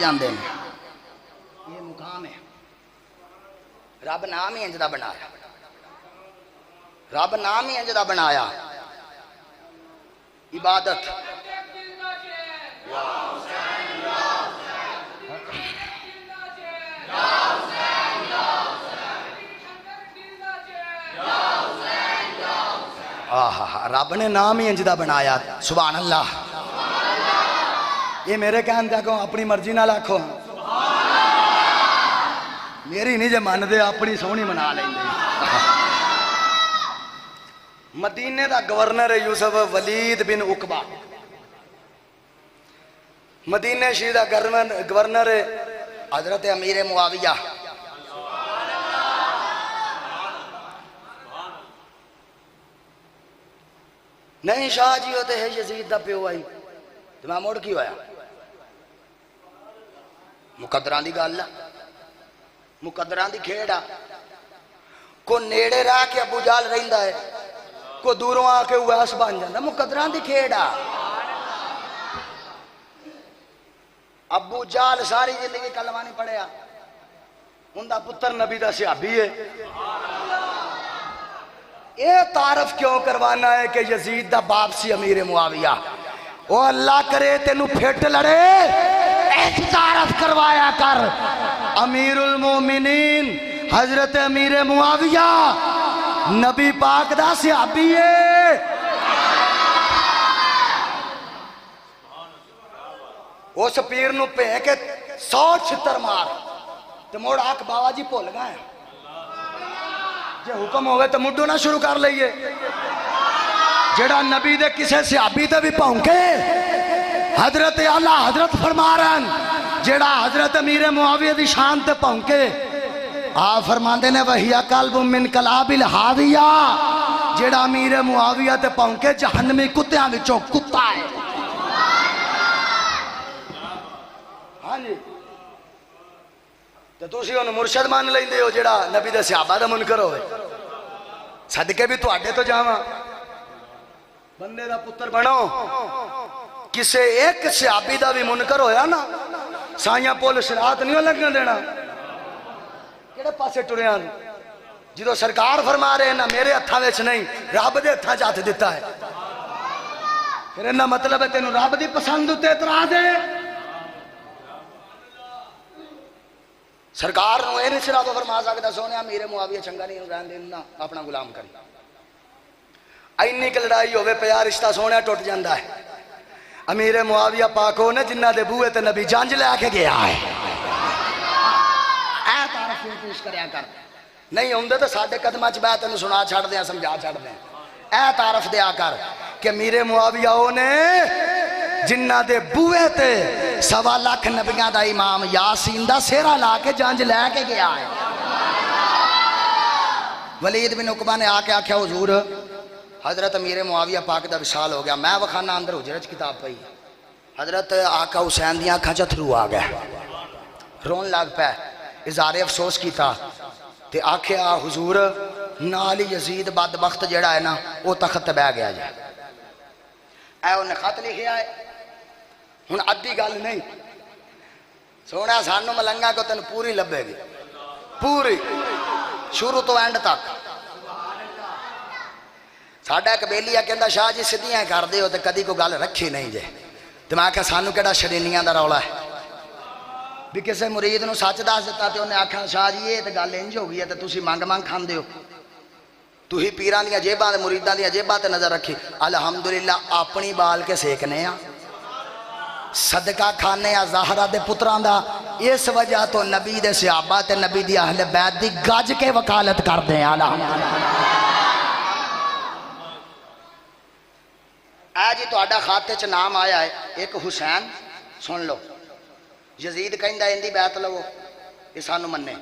آندے ہیں. یہ مقام ہے. رب نام ہی انج دا بنایا. رب نام ہی انج دا بنایا. عبادت رب نے نام ہی انج دا بنایا. سبحان اللہ. یہ میرے کہن دیا کہ اپنی مرضی نہ لاکھو, میری نہیں جے من دے اپنی سونی منا لیں دے. مدینے دا گورنر یوسف ولید بن عقبہ, مدینے شریف دا گورنر حضرت امیر معاویہ. نہیں شاہ جی ہوتے ہے یزید دا پیو آئی تو میں موڑ کی ہویا. مقدران دی گال مقدران دی کھیڑا. کو نیڑے رہ کے ابو جال رہندا ہے, کو دوروں آ کے اویس بن جاندہ. مقدران دی کھیڑا. ابو جال ساری زندگی کلمہ نہیں پڑھیا, ان دا پتر نبی دا صحابی ہے. اے تعارف کیوں کروانا ہے کہ یزید دا باپ سی امیر معاویہ. او اللہ کرے تینو پھٹ لڑے, ایک تعارف کروایا کر. امیر المومنین حضرت امیر معاویہ نبی پاک دا صحابی ہے. اس پیر نو پہ کہ 100 چھتر مار تو موڑ آکھ بابا جی بھول گئے, جے حکم ہوئے تو مڈو نہ شروع کر لئیے. جڑا نبی دے کسے صحابی تے بھی پہنکے حضرت اللہ حضرت فرما رہن. جڑا حضرت امیر معاویہ دی شان تے پہنکے آپ فرماندے نے وَهِيَ قَلْبٌ مِّن كَلَابِ الْحَاوِيَةِ. جڑا امیر معاویہ تے پہنکے جہنمی کتیاں وچوں کتا ہے. ہاں جی تو تسی انہوں مرشد مان لیں دے ہو جڑا نبی دے صحابہ دا منکر ہوئے. صدقے بھی تو آڈے تو جاواں بندے دا پتر بنو. کسے ایک صحابی دا بھی منکر ہویا نا سائیاں پول شرات نہیں ہو لگنا دینا. کیڑے پاسے ٹریاں جدو سرکار فرما رہے ہیں نا میرے ہتھاں وچ نہیں رب دے ہتھاں چ ہتھ دیتا ہے. پھر انہاں مطلب ہے تینوں رب دی پسند تے اعتراض ہے. سرکار نو اے نہیں سرا تو فرما سکتا سونے میرے معاویہ چنگا نہیں رہن دینا اپنا غلام کری. اینی کہ لڑائی ہوئے پیار رشتہ سونے ٹوٹ جاندہ ہے. امیر معاویہ پاکو نے جنہ دے بوئے تے نبی جانج لے آکے گیا ہے. اے تعارف پیش کریا کر. نہیں ہوندے تو ساڑھے قدمہ چ بیت انہوں سنا چھڑ دیں سمجھا چھڑ دیں. اے تعارف دیا کر کہ امیر معاویہ نے جنہ دے بوئے تے 1.25 لاکھ نبیاں دا امام یاسین دا سیرہ لا کے جانج لے کے گیا ہے. ولید بن عقبہ نے آکے آکھیا حضور حضرت امیر معاویہ پاک دا وصال ہو گیا. میں وخانہ اندر حجرت کتاب پئی. حضرت آقا حسین دیاں کھا چتھرو آ گیا, رون لگ پہ, اظہار افسوس کیتا تے آکھیا حضور نالی یزید بدبخت جڑا ہے نا وہ تخت بہ گیا جائے. اے انہیں خط لکھیا ہے. ہن ادھی گل نہیں سونا سانو ملنگا کو تن پوری لبے گی, پوری شروع تو اینڈ تک. ساڑھا ایک بیلیہ کہندہ شاہ جی سدیاں کر دے ہو تے کدی کو گل رکھی نہیں جے. تو میں کہا سانو کہڑا شرینیاں دا رولا ہے بھی کسے مرید نو سچ دس دیتا تے انہیں آکھا شاہ جی یہ تے گل انج ہو گئی ہے تے تسی مانگ مانگ کھان دے ہو. تو ہی پیران دیا جیباں مریدان دیا جیباں تے نظر رکھی. الحمدللہ اپنی بال کے سیکنے ہیں, صدقہ کھانے ہیں زہرہ دے پتران دا. اس وجہ تو نبی دے صحابہ تے نبی دی اہل بیت دی گج کے وکالت کر دیں. الحمدللہ. آج ہی تو آڈا خاتے چ نام آیا ہے ایک حسین سن لو. یزید کہندہ اندی بیعت لو یہ سانو مننے.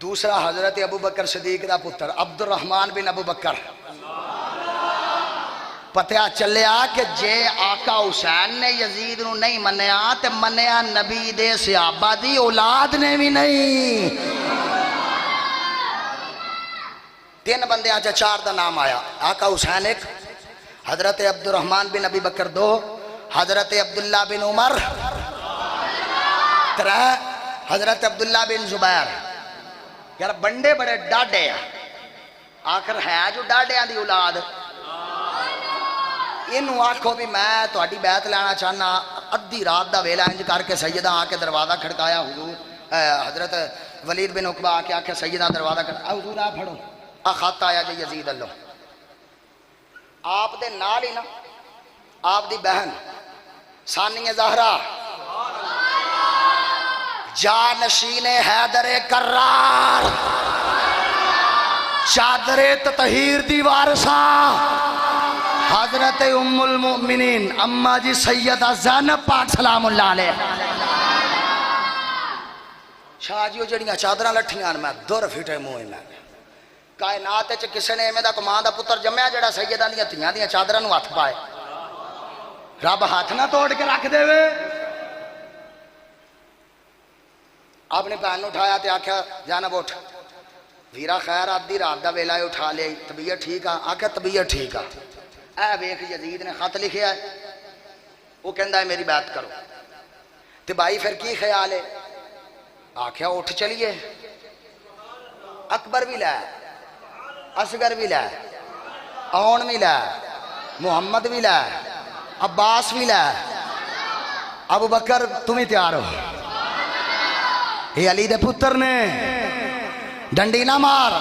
دوسرا حضرت ابو بکر صدیق دا پتر عبد الرحمن بن ابو بکر. پتہ چلیا کہ جے آقا حسین نے یزید نو نہیں منیا تے منیا نبی دے صحابہ دی اولاد نے بھی نہیں. 3 بندے آجا 4 دا نام آیا. آقا حسین ایک, حضرت عبد الرحمن بن ابی بکر 2, حضرت عبداللہ بن عمر ترہ حضرت عبداللہ بن زبیر یار بندے بڑے ڈاڈے ہیں آخر ہے جو ڈاڈیاں دی اولاد انہوں آکھو بھی میں تو اڈی بیعت لینا چاہنا ادھی رات دا ویلا انج کر کے سیدہ آ کے دروازہ کھڑکایا حضور حضرت ولید بن عقبہ آ کے آکھے سیدہ دروازہ کھڑکایا حضور آپ پڑھو خط آیا جی یزید اللہ آپ دے نال ہی نا آپ دی بہن ثانیہ زہرا جانشین حیدر کرار چادر تطہیر دی وارثہ حضرت ام المؤمنین اما جی سیدہ زینب پاک سلام اللہ علیہ شاہ جیو جڑیاں چادرہ لٹھیاں میں دور فٹے موئے میں کائنات چ کسے نے ایویں دا کمان دا پتر جمیا جڑا سیدہ دیاں تھیاں دیاں چادراں نوں ہاتھ پائے رب ہاتھ نہ توڑ کے رکھ دے وے اپنے بہن اٹھایا تے آکھیا جانب اٹھ ویرا خیر آدھی رات دا ویلا اٹھا لے طبیعت ٹھیک آ آکھیا طبیعت ٹھیک آ اے ویکھ یزید نے خط لکھیا ہے وہ کہندا ہے میری بات کرو تے بھائی پھر کی خیال ہے آکھیا اٹھ چلیے اکبر بھی لے اصغر بھی لے اون بھی لے محمد بھی لے عباس بھی لے ابو بکر تم ہی تیار ہو یہ علی دے پتر نے ڈنڈی نہ مار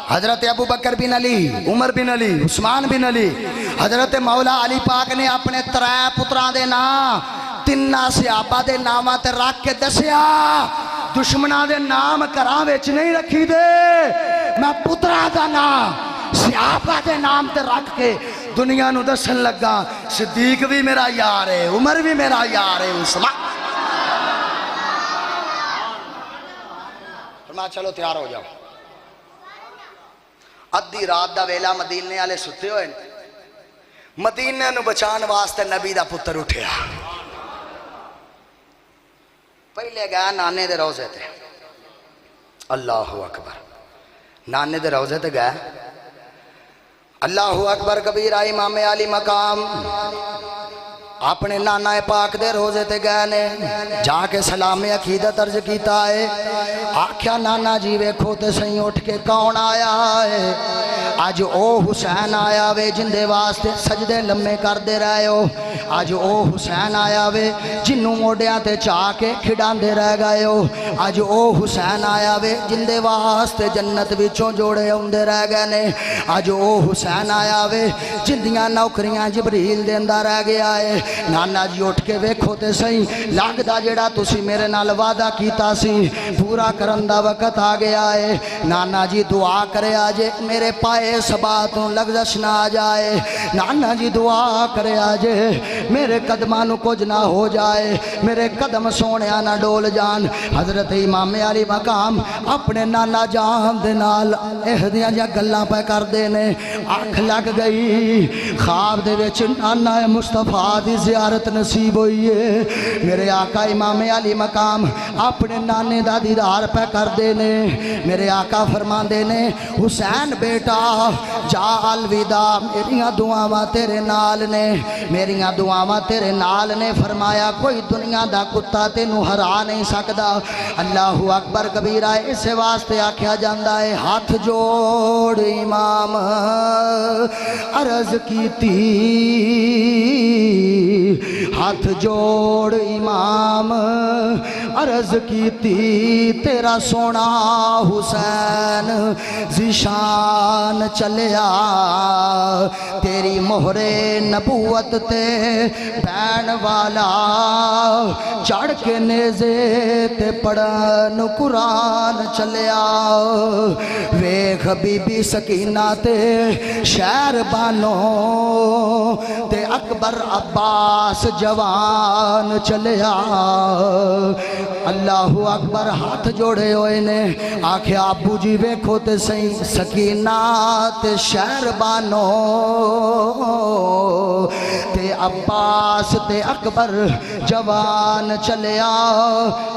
حضرت ابو بکر بن علی عمر بن علی عثمان بن علی حضرت مولا علی پاک نے اپنے ترے پتران دے نام تینہ صحابہ دے نامہ تے رکھ کے دسیا دشمنہ دے نام کراں وچ نہیں رکھی دے میں پترا دا نام صحابہ دے نام تے رکھ کے دنیا نو دسن لگا صدیق بھی میرا یار ہے عمر بھی میرا یار ہے عثمان فرمایا چلو تیار ہو جاؤ ادھی رات دا ویلا مدینے والے ستے ہوئے مدینے نو بچان واسطے نبی دا پتر اٹھیا پہلے گیا نانے دے روزے تے اللہ اکبر نانے دے روزے تے گیا اللہ اکبر کبیرہ امام علی مقام اپنے نانا پاک دے روزے تے گئے نے جا کے سلام عقیدت عرض کیتا ہے آکھیا نانا جی ویکھو تے سہی اٹھ کے کون آیا ہے آج او حسین آیا وے جن دے واسطے سجدے لمے کر دے رہے ہو آج او حسین آیا وے جنوں موڈیاں تے چاہ کے کھڑان دے رہ گئے ہو آج او حسین آیا وے جن دے واسطے جنت وچوں جوڑے ہوندے رہ گئے نے آج او حسین آیا وے جن دیاں نوکریاں جبریل دیندہ رہ گیا ہے نانا جی اٹھ کے ویکھو تے سہی لگدا جیڑا تسی میرے نال وعدہ کیتا سی پورا کرن دا وقت آ گیا ہے نانا جی دعا کرے آجے میرے پائے سباتوں لغزش نہ آ جائے نانا جی دعا کرے آجے میرے قدمانو کچھ نہ ہو جائے میرے قدم سونیا نہ ڈول جان حضرت امام علی مقام اپنے نانا جان دے نال اہدیاں جا گلاں پہ کر دینے آنکھ لگ گئی خواب دے وچ نانا مصطفیٰ دی زیارت نصیب ہوئی ہے میرے آقا امام علی مقام اپنے نانے دا دیدار پہ کر دینے میرے آقا فرمان دینے حسین بیٹا جا الوداع میریاں دعاواں تیرے نال نے میریاں دعاواں تیرے نال نے فرمایا کوئی دنیا دا کتا تینوں ہرا نہیں سکدا اللہ اکبر کبیرہ اسے واسطے آکھیا جاندا ہے ہاتھ جوڑ امام عرض کیتی ہاتھ جوڑ امام عرض کیتی تیرا سونا حسین ذیشان چلیا تیری مہر نبوت تے بین والا چڑھ کے نیزے تے پڑھن قرآن چلیا ویکھ بی بی سکینہ تے شہر بانو تے اکبر عباس جوان چلیا اللہ اکبر ہاتھ جوڑے ہوئے نے آکھیا ابو جی ویکھو تے سہی سکینہ تے شہر بانو تے عباس تے اکبر جوان چلیا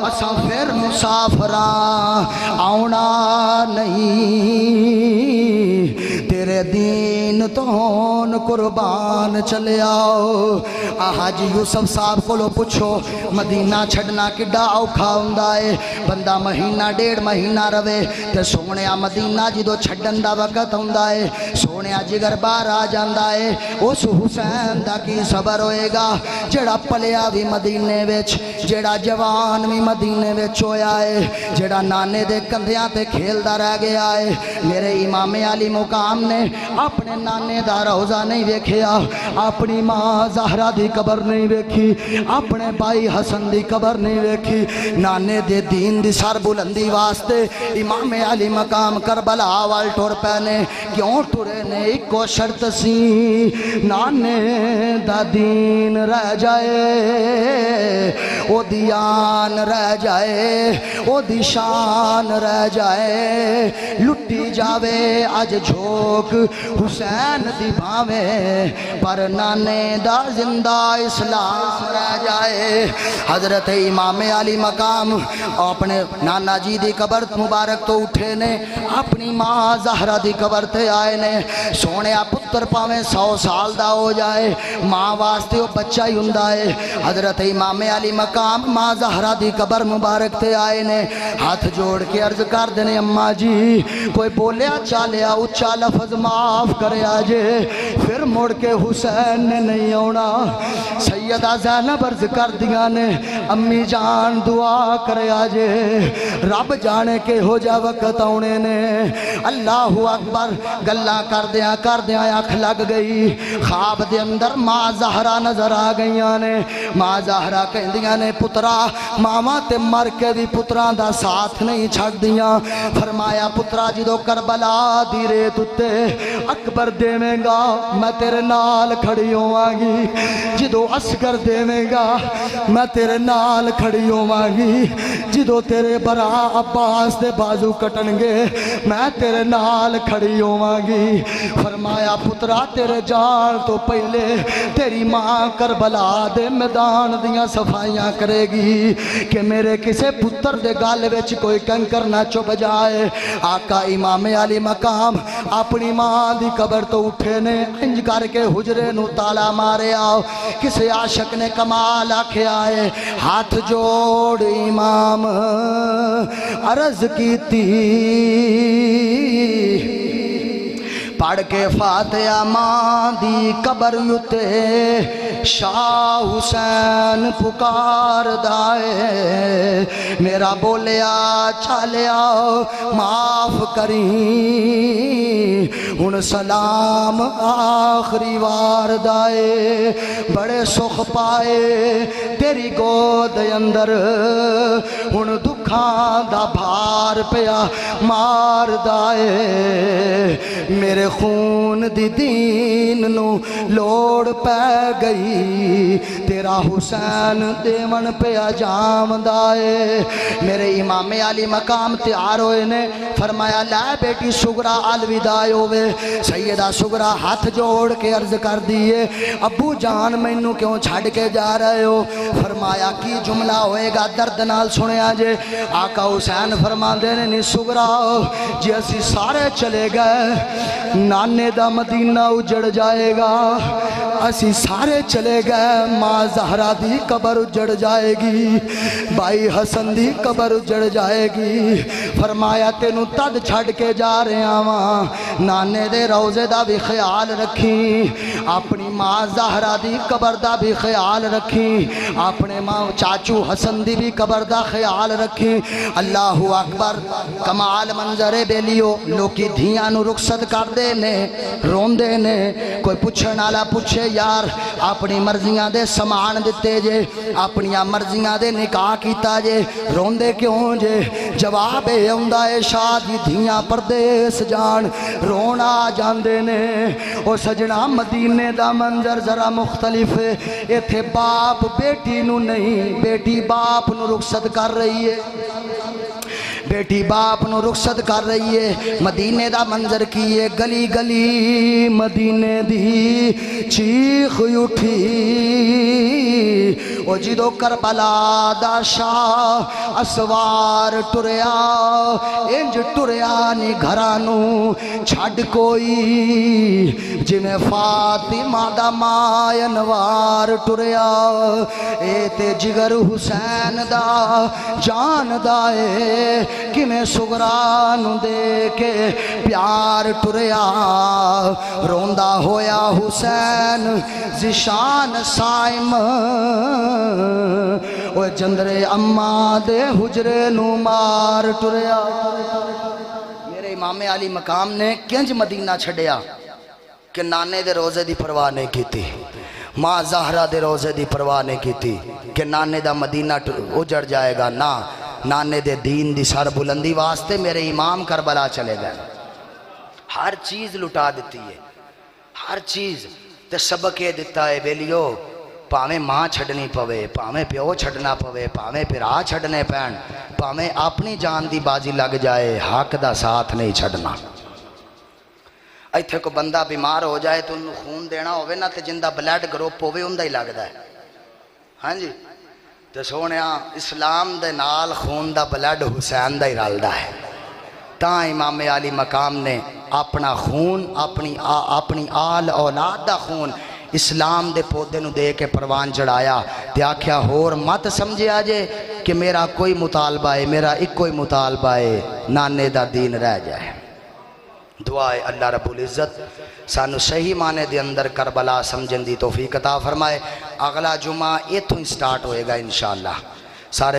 اساں پھر مسافراں آونا نہیں تیرے دین دین تو ہون قربان چلے آؤ حاجی یوسف صاحب کو پوچھو مدینہ چھڑنا کڈا اوکھا ہوندا ہے بندہ مہینہ ڈیڑھ مہینہ روے تے سونے مدینہ جدو چھڑن دا وقت ہوندا ہے سونے جگر بار آ جاندا ہے اس حسین دا کی صبر ہوئے گا جڑا پلیا بھی مدینے وچ جڑا جوان بھی مدینے وچ ہویا ہے جڑا نانے دے کندھیاں تے کھیلدا رہ گیا ہے میرے امام علی مقام نے اپنے نانے دا روزہ نہیں ویکھیا اپنی ماں زہرا دی قبر نہیں ویکھی اپنے بھائی حسن دی قبر نہیں ویکھی نانے دے دین دی سر بلندی واسطے امام علی مقام کربلا وال ٹر پینے کیوں ٹرے نے ایکو شرط سی نانے دا دین رہ جائے او دیان رہ جائے او دی شان رہ جائے لٹی جاوے اج جھوک حسین دی بھاوے پر نانے دا زندہ اسلام رہ جائے حضرت امام علی مقام اپنے نانا جی دی قبر مبارک تو اٹھے نے اپنی ماں زہرا دی قبر تے آئے نے سونے پتر پاویں 100 سال دا ہو جائے ماں واسطے وہ بچہ ہی ہوندا ہے حضرت امام علی مقام ماں زہرا دی قبر مبارک تے آئے نے ہاتھ جوڑ کے عرض کر دینے اماں جی کوئی بولیا چالیا اچھا لفظ معاف کرے آجے پھر مڑ کے حسین نے نہیں ہونا سیدہ زینب عرض کر دیا نے امی جان دعا کرے آجے رب جانے کے ہو جا وقت آنے نے اللہ اکبر گلہ کر دیا آنکھ لگ گئی خواب دے اندر ماں زہرا نظر آ گئیاں نے ماں زہرا کہندیاں نے پترا ماما تے مر کے بھی پتران دا ساتھ نہیں چھڑ دیاں فرمایا پترا جدو کربلا دی ریت اتے اکبر دیویں گا میں تیرے نال کھڑی ہوواں گی جدو اصغر دیویں گا میں تیرے نال کھڑی ہوواں گی جدو تیرے برا عباس دے بازو کٹن گے میں تیرے نال کھڑی ہوواں گی فرمایا پترا تیرے جان تو پہلے تیری ماں کربلا دے میدان دیاں صفائیاں کرے گی کہ میرے کسے پتر دے گال وچ کوئی کنکر نہ چپ جائے آقا امام علی مقام اپنی ماں دی قبر تو اٹھے نے انج کر کے حجرے نو تالا مارے آؤ کسے عاشق نے کمال آکھے آئے ہاتھ جوڑ امام عرض کیتی پڑھ کے فاتحہ ماں دی قبر یوتے شاہ حسین پکار دائے میرا بولیا چالیا معاف کریں ان سلام آخری وار دائے بڑے سخ پائے تیری گود اندر ان دکھان دا بھار پیا مار دائے میرے خون دی دین نو لوڑ پہ گئی تیرا حسین دیون پہ جام دائے میرے امام علی مقام تیار ہوئے نے فرمایا لے بیٹی سگرا الوداع ہوئے سیدہ سگرا ہاتھ جوڑ کے عرض کر دیئے ابو جان مینوں کیوں چھڑ کے جا رہے ہو فرمایا کی جملہ ہوئے گا درد نال سنے آجے آقا حسین فرما دینے نہیں سگرا جی اسی سارے چلے گئے نانے دا مدینہ اجڑ جائے گا اسی سارے چلے گئے ماں زہرا دی قبر اجڑ جائے گی بھائی حسن دی قبر اجڑ جائے گی فرمایا تینوں تد چھڑ کے جا رہے آواں نانے دے روزے دا بھی خیال رکھی اپنی ماں زہرا دی قبر دا بھی خیال رکھی اپنے ماں چاچو حسن دی بھی قبر دا خیال رکھی اللہ اکبر کمال منظر بیلیو لوکی دھیاں نو رخصت کر دے نے رون دے نے کوئی پوچھن والا پوچھے یار اپنی مرضیاں دے سامان دتے جے اپنیاں مرضیاں دے نکاح کیتا جے رون دے کیوں جے جواب ہوندا اے شادی دھیاں پردیس جان رونا جاندے نے او سجنا مدینے دا منظر ذرا مختلف ہے ایتھے باپ بیٹی نو نہیں بیٹی باپ نو رخصت کر رہی ہے بیٹی باپ نو رخصت کر رہی ہے مدینے دا منظر کیے گلی گلی مدینے دی چیخ اٹھی او جدو کربلا دا شاہ اسوار ٹریا انج ٹریا نی گھرانو چھڑ کوئی جی میں فاطمہ دا ماں انوار ٹریا اے تے جگر حسین دا جان دائے کہ میں سغرانو دے کے پیار ٹریا روندہ ہویا حسین زشان سائم وہ جندرے اماں دے حجرے نو مار ٹریا میرے امام علی مقام نے کنج مدینہ چھڑیا کہ نانے دے روزے دی پرواہ نہیں کیتی ماں زہرہ دے روزے دی پرواہ نہیں کیتی کہ نانے دا مدینہ اجڑ جائے گا نا نانے دے دین دی سر بلندی واسطے میرے امام کربلا چلے گئے ہر چیز لٹا دیتی ہے ہر چیز تے سبق یہ دیتا ہے بیلیو پاویں ماں چھڑنی پوے پاویں پیو چھڑنا پوے پاویں پیرا چھڑنے پین پاویں اپنی جان دی بازی لگ جائے حق دا ساتھ نہیں چھڑنا ایتھے کو بندہ بیمار ہو جائے تو انہوں خون دینا ہوئے نا تے جندہ بلیڈ گروپ ہوئے اندہ ہی لگتا ہے ہاں جی تے سونیا اسلام دے نال خون دا بلیڈ حسین دا ہی رالدہ ہے تاں امام علی مقام نے اپنا خون اپنی آل اولاد دا خون اسلام دے پودے نو دے کے پروان چڑھایا تے آکھیا ہور مت سمجھے آجے کہ میرا کوئی مطالبہ ہے میرا ایک کوئی مطالبہ ہے نانے دا دین رہ جائے دعائے اللہ رب العزت سانو صحیح معنی دے اندر کربلا سمجھن دی توفیق عطا فرمائے اگلا جمعہ ایتھوں سٹارٹ ہوئے گا انشاءاللہ سارے